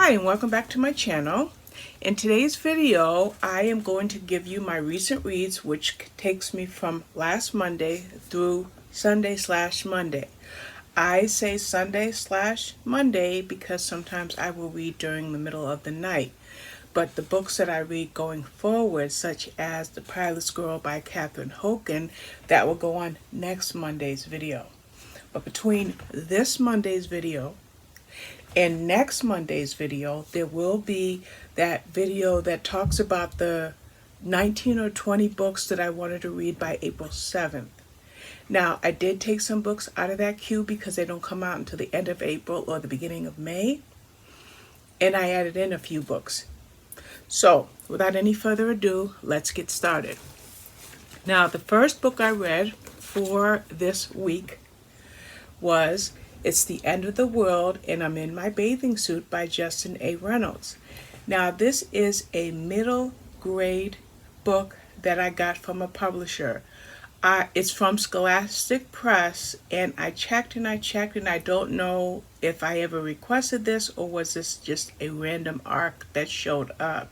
Hi and welcome back to my channel. In today's video, I am going to give you my recent reads, which takes me from last Monday through Sunday/Monday. I say Sunday/Monday because sometimes I will read during the middle of the night. But the books that I read going forward, such as The Perilous Girl by Catherine Hogan, that will go on next Monday's video. But between this Monday's video and next Monday's video, there will be that video that talks about the 19 or 20 books that I wanted to read by April 7th. Now, I did take some books out of that queue because they don't come out until the end of April or the beginning of May. And I added in a few books. So, without any further ado, let's get started. Now, the first book I read for this week was It's the End of the World and I'm in My Bathing Suit by Justin A. Reynolds. Now, this is a middle grade book that I got from a publisher. It's from Scholastic Press, and I checked and I don't know if I ever requested this or was this just a random arc that showed up.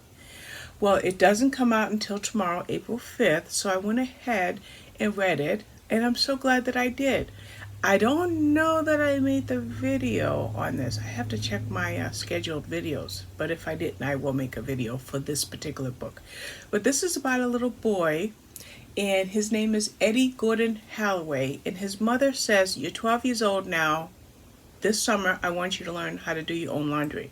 Well, it doesn't come out until tomorrow, April 5th, so I went ahead and read it, and I'm so glad that I did. I don't know that I made the video on this. I have to check my scheduled videos, but if I didn't, I will make a video for this particular book. But this is about a little boy, and his name is Eddie Gordon Galloway, and his mother says, "You're 12 years old now. This summer, I want you to learn how to do your own laundry."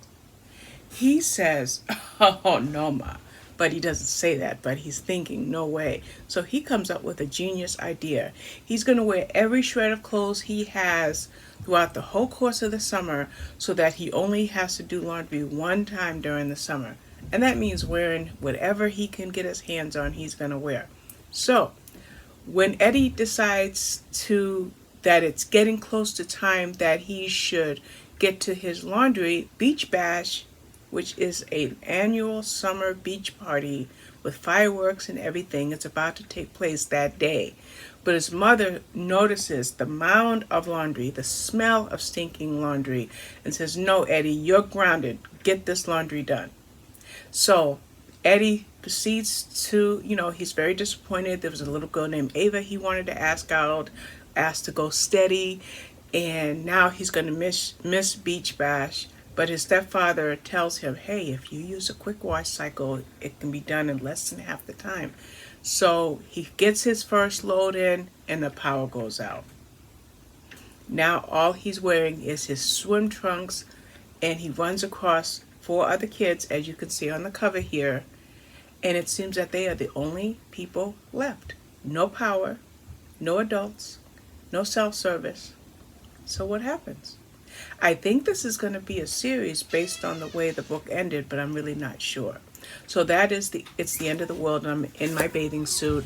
He says, "Oh, no, Ma." But he doesn't say that, but he's thinking, no way. So he comes up with a genius idea. He's going to wear every shred of clothes he has throughout the whole course of the summer so that he only has to do laundry one time during the summer. And that means wearing whatever he can get his hands on, he's going to wear. So when Eddie decides that it's getting close to time that he should get to his laundry beach bash, which is an annual summer beach party with fireworks and everything. It's about to take place that day. But his mother notices the mound of laundry, the smell of stinking laundry, and says, "No, Eddie, you're grounded. Get this laundry done." So Eddie proceeds to, he's very disappointed. There was a little girl named Ava he wanted to ask out, asked to go steady, and now he's going to miss beach bash. But his stepfather tells him, "Hey, if you use a quick wash cycle, it can be done in less than half the time." So he gets his first load in and the power goes out. Now all he's wearing is his swim trunks, and he runs across 4 other kids, as you can see on the cover here. And it seems that they are the only people left. No power, no adults, no self-service. So what happens? I think this is going to be a series based on the way the book ended, but I'm really not sure. So that is It's the End of the World, and I'm in my bathing suit.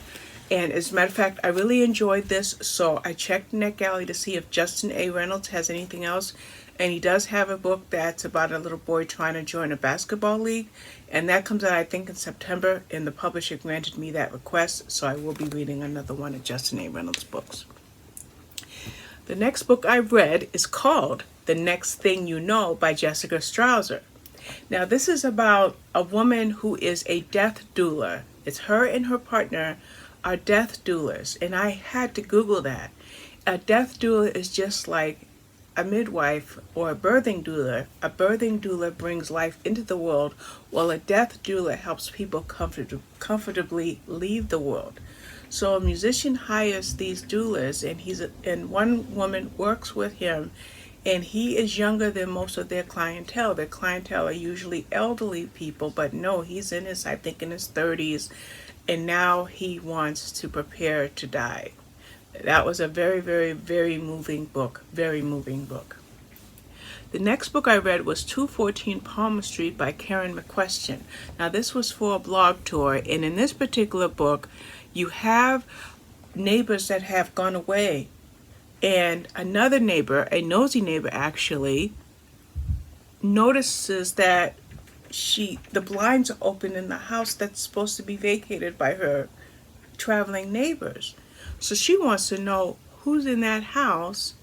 And as a matter of fact, I really enjoyed this, so I checked NetGalley to see if Justin A. Reynolds has anything else. And he does have a book that's about a little boy trying to join a basketball league. And that comes out, I think, in September, and the publisher granted me that request, so I will be reading another one of Justin A. Reynolds' books. The next book I read is called The Next Thing You Know by Jessica Strawser. Now, this is about a woman who is a death doula. It's her and her partner are death doulas, and I had to Google that. A death doula is just like a midwife or a birthing doula. A birthing doula brings life into the world, while a death doula helps people comfortably leave the world. So a musician hires these doulas, and one woman works with him, and he is younger than most of their clientele. Their clientele are usually elderly people, but no, he's in his 30s, and now he wants to prepare to die. That was a very, very, very moving book. Very moving book. The next book I read was 214 Palmer Street by Karen McQuestion. Now, this was for a blog tour, and in this particular book, you have neighbors that have gone away, and another neighbor, a nosy neighbor actually, notices that the blinds are open in the house that's supposed to be vacated by her traveling neighbors. So she wants to know who's in that house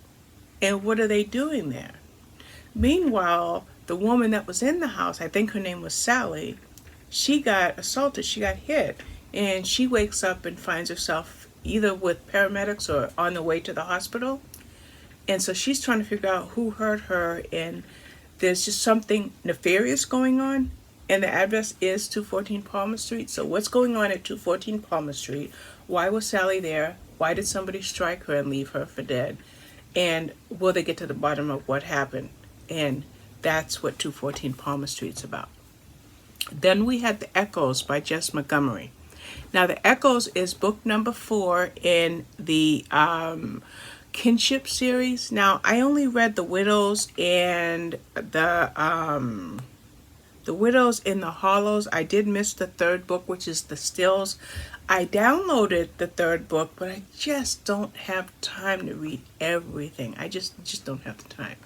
and what are they doing there. Meanwhile, the woman that was in the house, I think her name was Sally, she got assaulted, she got hit, and she wakes up and finds herself either with paramedics or on the way to the hospital. And so she's trying to figure out who hurt her, and there's just something nefarious going on. And the address is 214 Palmer Street. So what's going on at 214 Palmer Street? Why was Sally there? Why did somebody strike her and leave her for dead? And will they get to the bottom of what happened? And that's what 214 Palmer Street's about. Then we had The Echoes by Jess Montgomery. Now, The Echoes is book number 4 in the Kinship series. Now, I only read The Widows and The Widows in the Hollows. I did miss the third book, which is The Stills. I downloaded the third book, but I just don't have time to read everything. I just don't have the time.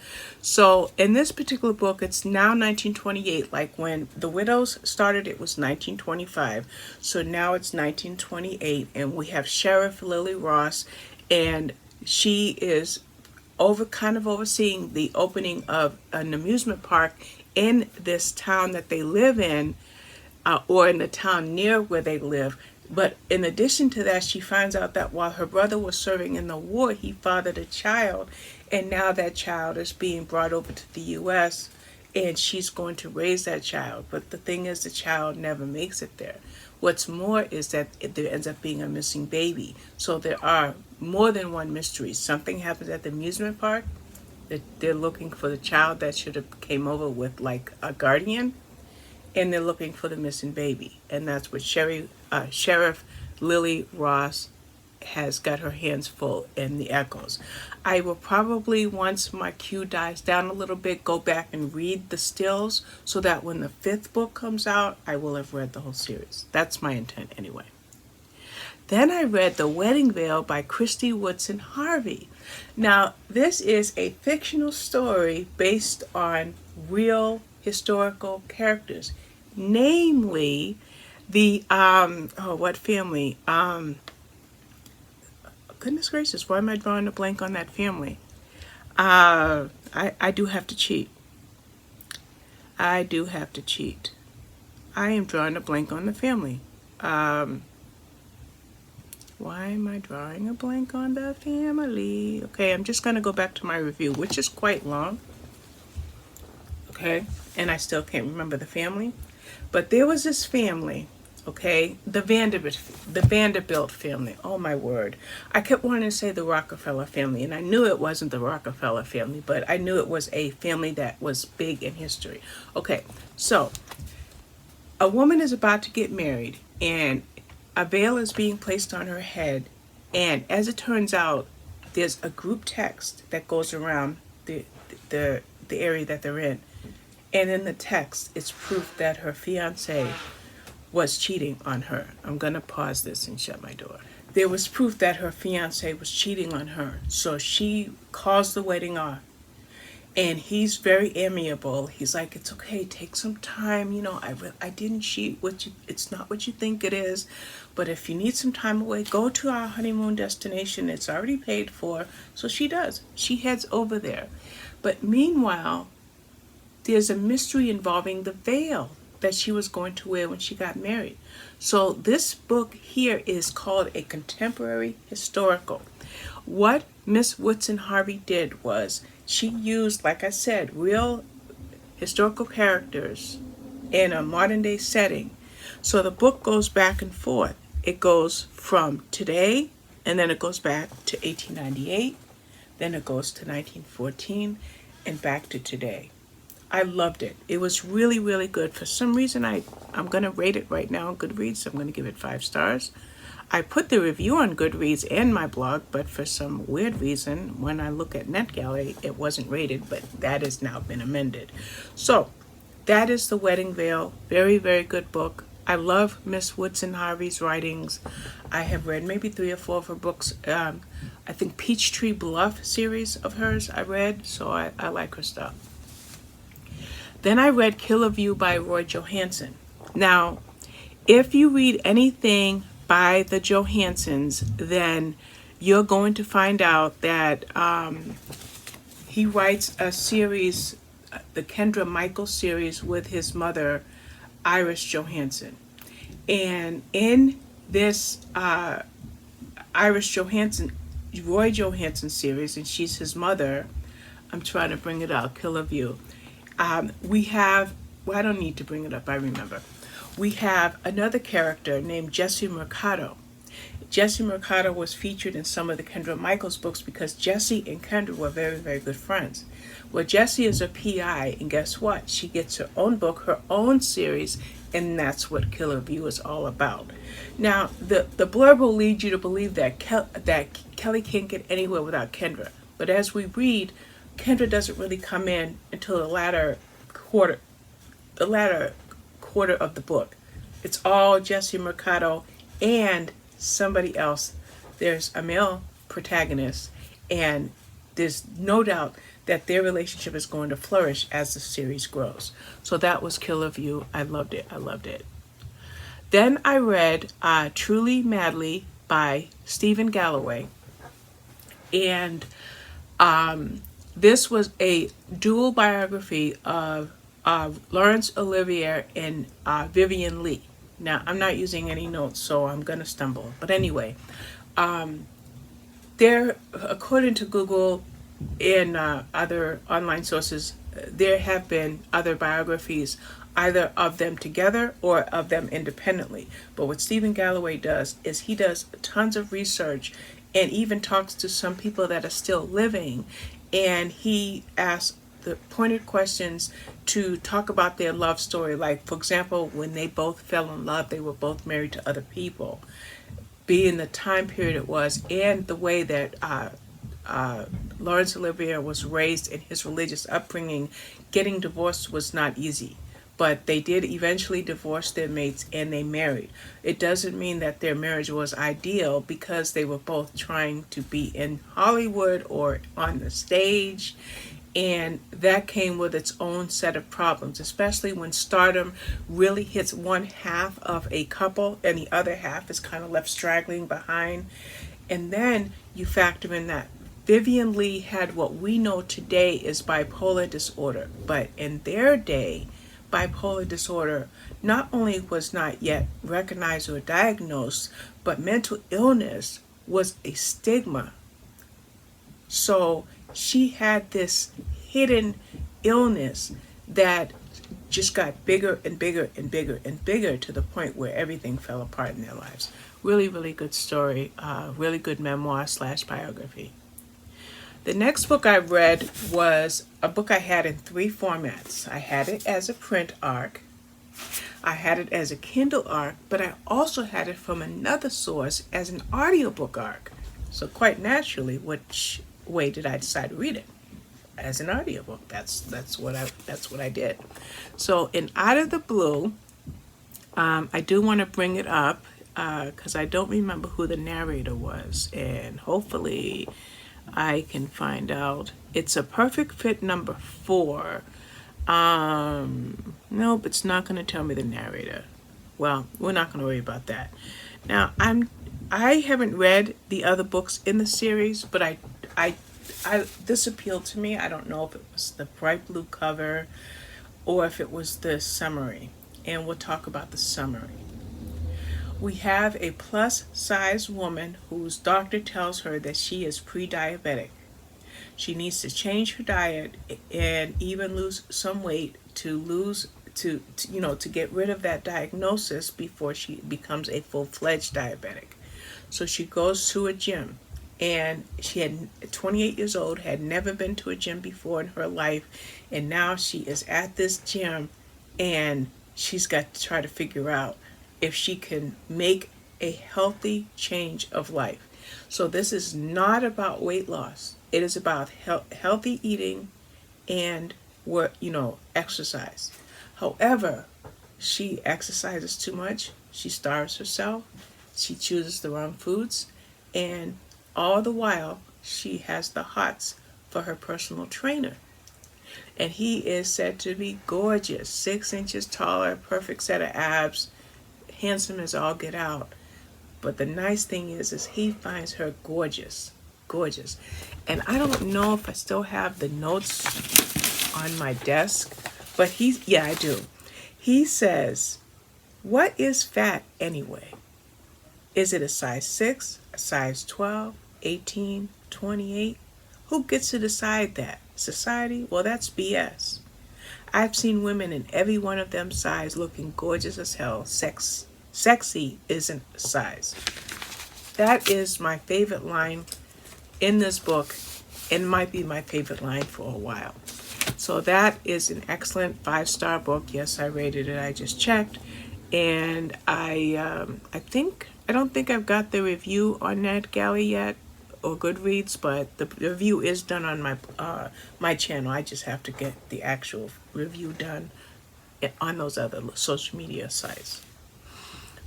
So in this particular book, it's now 1928. Like when The Widows started, it was 1925. So now it's 1928, and we have Sheriff Lily Ross, and she is kind of overseeing the opening of an amusement park in this town that they live in, or in the town near where they live. But in addition to that, she finds out that while her brother was serving in the war, he fathered a child, and now that child is being brought over to the U.S., and she's going to raise that child. But the thing is, the child never makes it there. What's more is that there ends up being a missing baby. So there are more than one mystery. Something happens at the amusement park. They're looking for the child that should have came over with like a guardian, and they're looking for the missing baby. And that's what Sheriff Lily Ross has got her hands full in The Echoes. I will probably, once my queue dies down a little bit, go back and read The Stills, so that when the 5th book comes out, I will have read the whole series. That's my intent anyway. Then I read The Wedding Veil by Kristy, Woodson, Harvey. Now, this is a fictional story based on real historical characters, namely the what family? Goodness gracious, why am I drawing a blank on that family? I do have to cheat. I am drawing a blank on the family. Why am I drawing a blank on the family? Okay, I'm just going to go back to my review, which is quite long. Okay, and I still can't remember the family. But there was this family, okay, the Vanderbilt family. Oh, my word. I kept wanting to say the Rockefeller family, and I knew it wasn't the Rockefeller family, but I knew it was a family that was big in history. Okay, so a woman is about to get married, and a veil is being placed on her head, and as it turns out, there's a group text that goes around the area that they're in. And in the text, it's proof that her fiancé was cheating on her. I'm going to pause this and shut my door. There was proof that her fiancé was cheating on her, so she calls the wedding off. And he's very amiable. He's like, it's okay, take some time. You know, I didn't cheat. It's not what you think it is. But if you need some time away, go to our honeymoon destination. It's already paid for. So she does. She heads over there. But meanwhile, there's a mystery involving the veil that she was going to wear when she got married. So this book here is called a contemporary historical. What Miss Woodson Harvey did was she used, like I said, real historical characters in a modern day setting. So the book goes back and forth. It goes from today, and then it goes back to 1898, then it goes to 1914, and back to today. I loved it. It was really, really good. For some reason, I'm going to rate it right now on Goodreads. So I'm going to give it 5 stars. I put the review on Goodreads and my blog, but for some weird reason, when I look at NetGalley, it wasn't rated, but that has now been amended. So that is The Wedding Veil. Very, very good book. I love Miss Woodson Harvey's writings. I have read maybe 3 or 4 of her books. I think Peachtree Bluff series of hers I read, so I like her stuff. Then I read Kill of You by Roy Johansen. Now, if you read anything by the Johansens, then you're going to find out that he writes a series the Kendra Michael series with his mother, Iris Johansen. And in this Iris Johansen, Roy Johansen series, and she's his mother, I'm trying to bring it out, Killer View. We have, well, I don't need to bring it up, I remember. We have another character named Jesse Mercado. Jesse Mercado was featured in some of the Kendra Michaels books because Jesse and Kendra were very, very good friends. Well, Jesse is a PI, and guess what? She gets her own book, her own series, and that's what Killer View is all about. Now, the blurb will lead you to believe that Kelly can't get anywhere without Kendra. But as we read, Kendra doesn't really come in until the latter quarter of the book. It's all Jesse Mercado and somebody else. There's a male protagonist, and there's no doubt that their relationship is going to flourish as the series grows. So that was Killer View. I loved it. I loved it. Then I read Truly Madly by Stephen Galloway. And this was a dual biography of Laurence Olivier and Vivian Leigh. Now, I'm not using any notes, so I'm going to stumble. But anyway, there, according to Google and other online sources, there have been other biographies, either of them together or of them independently. But what Stephen Galloway does is he does tons of research and even talks to some people that are still living, and he asks the pointed questions to talk about their love story. Like, for example, when they both fell in love, they were both married to other people, being the time period it was, and the way that Laurence Olivier was raised in his religious upbringing. Getting divorced was not easy, but they did eventually divorce their mates and they married. It doesn't mean that their marriage was ideal, because they were both trying to be in Hollywood or on the stage, and that came with its own set of problems, especially when stardom really hits one half of a couple and the other half is kind of left straggling behind. And then you factor in that Vivian Leigh had what we know today is bipolar disorder, but in their day, bipolar disorder not only was not yet recognized or diagnosed, but mental illness was a stigma. So she had this hidden illness that just got bigger and bigger and bigger and bigger, to the point where everything fell apart in their lives. Really, really good story. Really good memoir / biography. The next book I read was a book I had in 3 formats. I had it as a print ARC, I had it as a Kindle ARC, but I also had it from another source as an audiobook ARC. So quite naturally, which way did I decide to read it? As an audiobook. That's what I did. So in Out of the Blue, I do want to bring it up because I don't remember who the narrator was, and hopefully I can find out. It's a perfect fit number 4. Nope, it's not going to tell me the narrator. Well, we're not going to worry about that. Now, I haven't read the other books in the series, but this appealed to me. I don't know if it was the bright blue cover or if it was the summary, and we'll talk about the summary. We have a plus-size woman whose doctor tells her that she is pre-diabetic. She needs to change her diet and even lose some weight to get rid of that diagnosis before she becomes a full-fledged diabetic. So she goes to a gym, and she had 28 years old, had never been to a gym before in her life, and now she is at this gym, and she's got to try to figure out if she can make a healthy change of life. So this is not about weight loss. It is about healthy eating and exercise. However, she exercises too much. She starves herself. She chooses the wrong foods. And all the while, she has the hots for her personal trainer. And he is said to be gorgeous, 6 inches taller, perfect set of abs, handsome as all get out. But the nice thing is he finds her gorgeous. And I don't know if I still have the notes on my desk, but yeah, I do. He says, what is fat anyway? Is it a size 6, a size 12, 18, 28? Who gets to decide that? Society? Well, that's BS. I've seen women in every one of them size looking gorgeous as hell. Sexy isn't a size. That is my favorite line in this book, and might be my favorite line for a while. So that is an excellent 5-star book. Yes, I rated it. I just checked, and I don't think I've got the review on Galloway yet, or Goodreads, but the review is done on my channel. I just have to get the actual review done on those other social media sites.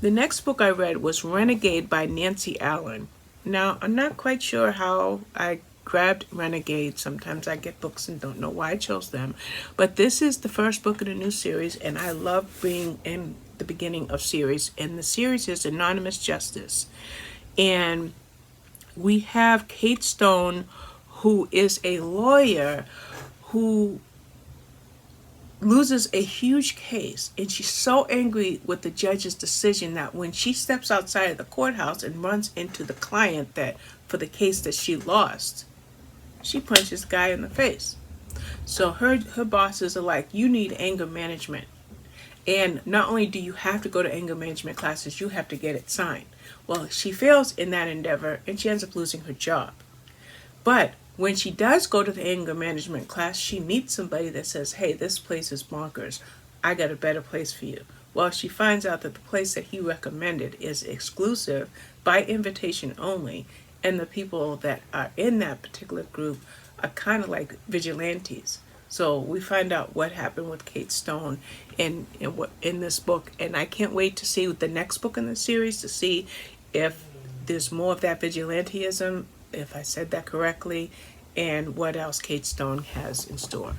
The next book I read was Renegade by Nancy Allen. Now, I'm not quite sure how I grabbed Renegade. Sometimes I get books and don't know why I chose them. But this is the first book in a new series, and I love being in the beginning of series. And the series is Anonymous Justice. And we have Kate Stone, who is a lawyer who loses a huge case, and she's so angry with the judge's decision that when she steps outside of the courthouse and runs into the client that for the case that she lost, she punches the guy in the face. So her bosses are like, you need anger management, and not only do you have to go to anger management classes, you have to get it signed. Well, she fails in that endeavor, and she ends up losing her job. But when she does go to the anger management class, she meets somebody that says, hey, this place is bonkers. I got a better place for you. Well, she finds out that the place that he recommended is exclusive, by invitation only, and the people that are in that particular group are kind of like vigilantes. So we find out what happened with Kate Stone in this book, and I can't wait to see the next book in the series to see if there's more of that vigilantism, if I said that correctly, and what else Kate Stone has in store.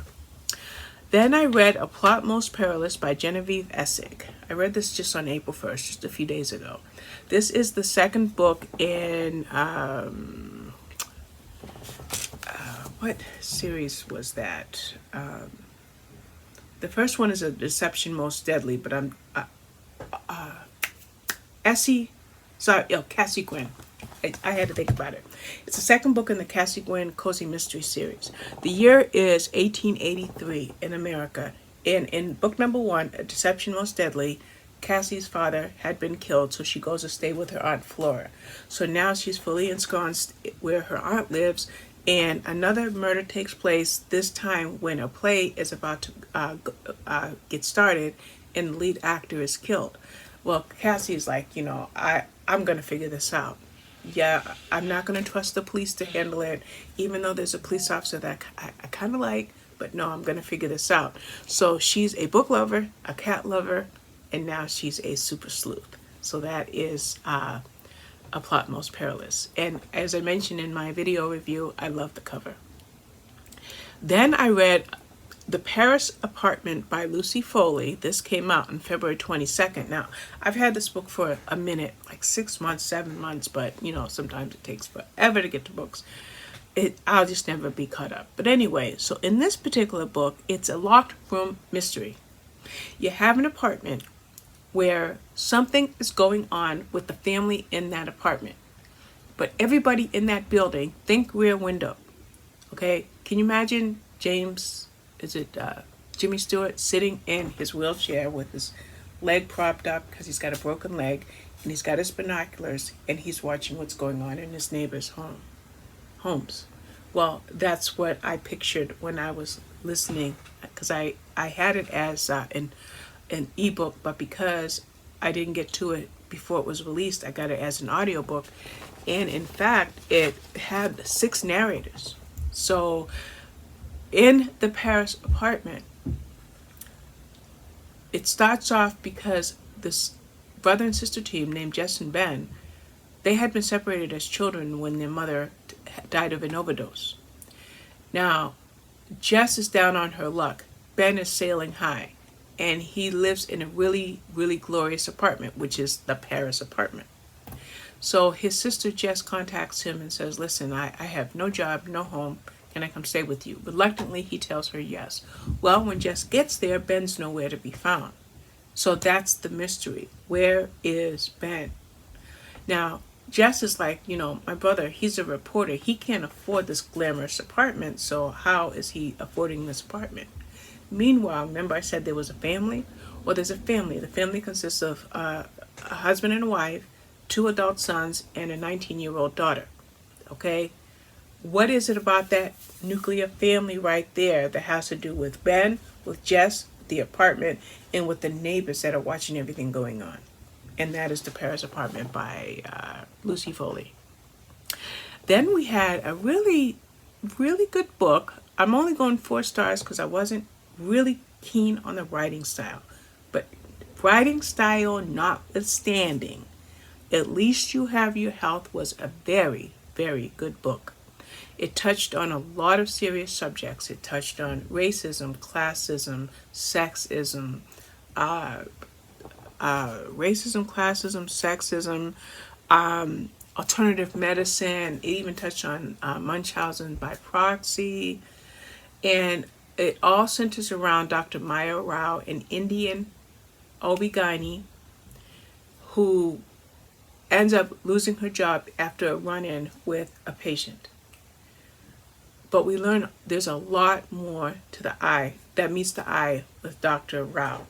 Then I read A Plot Most Perilous by Genevieve Essig. I read this just on April 1st, just a few days ago. This is the second book in, what series was that? The first one is A Deception Most Deadly, but Cassie Gwynn. I had to think about it. It's the second book in the Cassie Gwynn Cozy Mystery series. The year is 1883 in America. And in book number 1, A Deception Most Deadly, Cassie's father had been killed, so she goes to stay with her Aunt Flora. So now she's fully ensconced where her aunt lives, and another murder takes place, this time when a play is about to get started, and the lead actor is killed. Well, Cassie's like, I'm going to figure this out. Yeah, I'm not going to trust the police to handle it, even though there's a police officer that I kind of like, but no, I'm going to figure this out. So she's a book lover, a cat lover, and now she's a super sleuth. So that is A Plot Most Perilous. And as I mentioned in my video review, I love the cover. Then I read The Paris Apartment by Lucy Foley. This came out on February 22nd. Now, I've had this book for a minute, like 6 months, 7 months, but sometimes it takes forever to get to books. I'll just never be caught up. But anyway, so in this particular book, it's a locked room mystery. You have an apartment where something is going on with the family in that apartment. But everybody in that building, think Rear Window. Okay? Can you imagine Jimmy Stewart sitting in his wheelchair with his leg propped up because he's got a broken leg, and he's got his binoculars, and he's watching what's going on in his neighbor's homes. Well, that's what I pictured when I was listening, because I had it as an ebook, but because I didn't get to it before it was released, I got it as an audiobook, and in fact, it had 6 narrators. So in the Paris apartment, it starts off because this brother and sister team named Jess and Ben, they had been separated as children when their mother died of an overdose. Now, Jess is down on her luck. Ben is sailing high, and he lives in a really, really glorious apartment, which is the Paris apartment. So his sister Jess contacts him and says, listen, I have no job, no home, Can I come stay with you? Reluctantly, he tells her yes. Well, when Jess gets there, Ben's nowhere to be found. So that's the mystery. Where is Ben? Now, Jess is like, my brother, he's a reporter. He can't afford this glamorous apartment, so how is he affording this apartment? Meanwhile, remember I said there was a family? Well, there's a family. The family consists of a husband and a wife, 2 adult sons, and a 19-year-old daughter. Okay? What is it about that nuclear family right there that has to do with Ben, with Jess, the apartment, and with the neighbors that are watching everything going on? And that is The Paris Apartment by Lucy Foley. Then we had a really, really good book. I'm only going 4 stars because I wasn't really keen on the writing style. But writing style notwithstanding, At Least You Have Your Health was a very, very good book. It touched on a lot of serious subjects. It touched on racism, classism, sexism, alternative medicine. It even touched on Munchausen by proxy. And it all centers around Dr. Maya Rao, an Indian OB-GYN who ends up losing her job after a run-in with a patient. But we learn there's a lot more to the eye that meets the eye with Dr. Rao.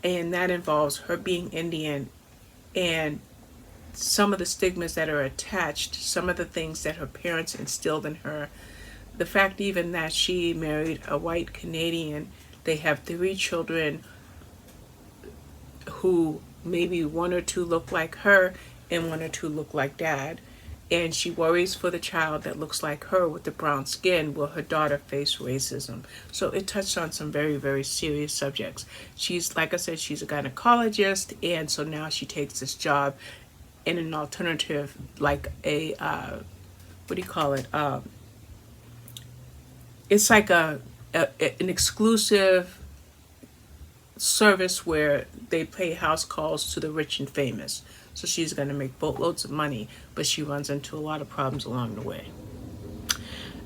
And that involves her being Indian and some of the stigmas that are attached, some of the things that her parents instilled in her. The fact even that she married a white Canadian, they have 3 children who maybe 1 or 2 look like her and 1 or 2 look like dad. And she worries for the child that looks like her with the brown skin. Will her daughter face racism? So it touched on some very, very serious subjects. She's, like I said, she's a gynecologist, and so now she takes this job in an alternative, like a, what do you call it? It's like an exclusive service where they pay house calls to the rich and famous. So she's going to make boatloads of money, but she runs into a lot of problems along the way.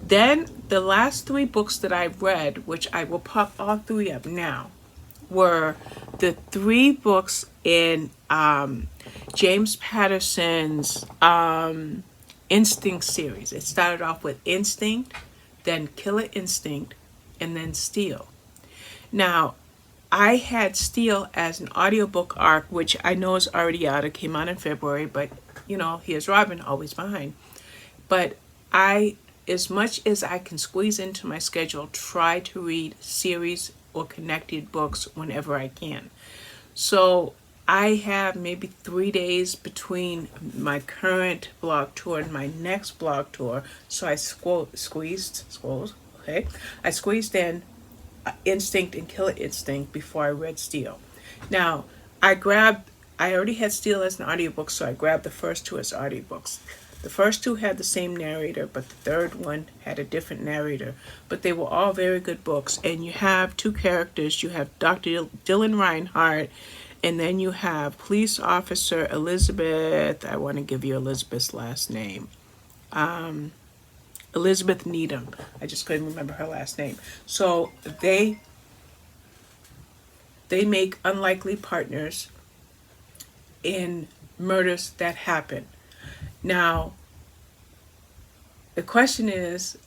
Then the last 3 books that I read, which I will pop all 3 up now, were the 3 books in James Patterson's Instinct series. It started off with Instinct, then Killer Instinct, and then Steel. Now, I had Steel as an audiobook arc, which I know is already out. It came out in February, but here's Robin, always behind. But I, as much as I can squeeze into my schedule, try to read series or connected books whenever I can. So I have maybe 3 days between my current blog tour and my next blog tour. So I squeezed in Instinct and Killer Instinct before I read Steel. Now, I already had Steel as an audiobook, so I grabbed the first 2 as audiobooks. The first 2 had the same narrator, but the third one had a different narrator. But they were all very good books. And you have 2 characters. You have Dr. Dylan Reinhardt, and then you have police officer Elizabeth. I want to give you Elizabeth's last name. Elizabeth Needham. I just couldn't remember her last name. So they make unlikely partners in murders that happen. Now, the question is,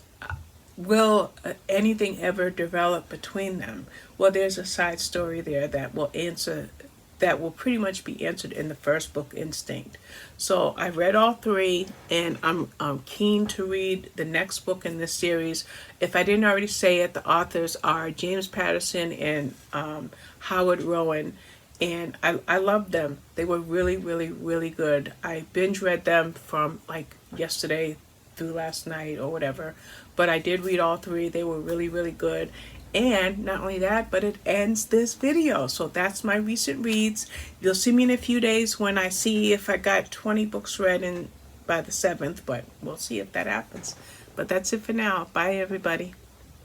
will anything ever develop between them? Well, there's a side story there that will pretty much be answered in the first book, Instinct. So I read all 3, and I'm keen to read the next book in this series. If I didn't already say it, the authors are James Patterson and Howard Roughan, and I loved them. They were really, really, really good. I binge read them from like yesterday through last night or whatever, but I did read all 3. They were really, really good. And not only that, but it ends this video. So that's my recent reads. You'll see me in a few days when I see if I got 20 books read by the 7th, but we'll see if that happens. But that's it for now. Bye, everybody.